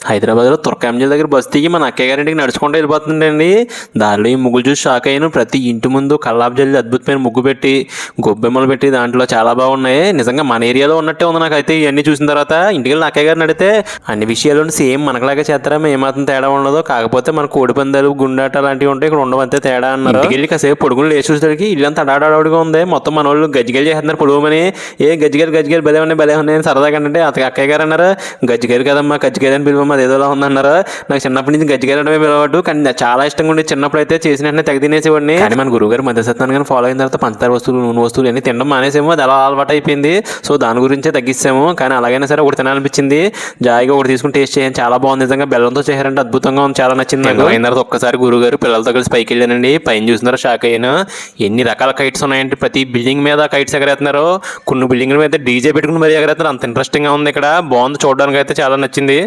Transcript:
హైదరాబాద్లో తుర్కాంజల్ దగ్గర బస్ దిగి మన అక్కయ్య గారింటికి నడుచుకుంటూ వెళ్ళిపోతుందండి. దారిలో ఈ ముగ్గులు చూసి షాక్ అయ్యాను. ప్రతి ఇంటి ముందు కల్లాపు జల్లి అద్భుతమైన ముగ్గు పెట్టి గొబ్బెమ్మలు పెట్టి దాంట్లో చాలా బాగున్నాయి. నిజంగా మన ఏరియాలో ఉన్నట్టే ఉంది నాకైతే ఇవన్నీ చూసిన తర్వాత. ఇంటికి వెళ్ళి అక్కయ్య గారిని అడిగితే అన్ని విషయాలు సేమ్ మనకులాగే చేస్తారా, ఏమాత్రం తేడా ఉండదు, కాకపోతే మన కోడి పందాలు గుండాట లాంటివి ఉంటాయి, ఇక్కడ ఉండవంతే తేడా అన్నారు. ఇంటికి వెళ్ళి కాసేపు పొడుగులు లేచి చూసేసరికి ఇల్లంతా అడాడాడిగా ఉంది. మొత్తం మన వాళ్ళు గజ్జిగలు చేస్తున్నారు పొడుగుమని. గజ్జిగలు భలే ఉన్నాయి సరదాగా అంటే అక్కయ్య గారు అన్నారు, గజ్జిగారు కదమ్మా గజ్జిగారు అని పిలువమ్మా అదేదోలా ఉందన్నారు. నాకు చిన్నప్పటి నుంచి గజ్జిగారు అంటే పిలవట్టు, కానీ చాలా ఇష్టంగా ఉండేది. చిన్నప్పుడు అయితే చేసిన వెంటనే తెగ తినేసేవాడిని. కానీ మన గురువుగారు మధ్యసత్తాన్ని కానీ ఫాలో అయిన తర్వాత పంచదార వస్తువులు నూనె వస్తువులు అన్ని తినడం మానేసేమో, అది అలా అలవాటు అయిపోయింది. సో దాని గురించే తగ్గిస్తాము. కానీ అలాగైనా సరే ఒకటి తినాలనిపించింది. జాయిగా ఒకటి తీసుకుని టేస్ట్ చేయండి, చాలా బాగుంది. నిజంగా బెల్లంతో చేశారంటే అద్భుతంగా ఉంది, చాలా నచ్చింది. అయిన తర్వాత ఒక్కసారి గురువుగారు పిల్లలతో కలిసి పైకి వెళ్ళానండి. పైన చూసినారా షాక్ అయ్యాను. ఎన్ని రకాల కైట్స్ ఉన్నాయంటే ప్రతి బిల్డింగ్ మీద కైట్స్ ఎగరేస్తున్నారు. కొన్ని బిల్డింగ్ల మీద డీజే పెట్టుకుని మరీ ఎగరేస్తున్నారు. అంత ఇంట్రెస్టింగ్ గా ఉంది. ఇక్కడ బాగుంది, చూడడానికి అయితే చాలా నచ్చింది.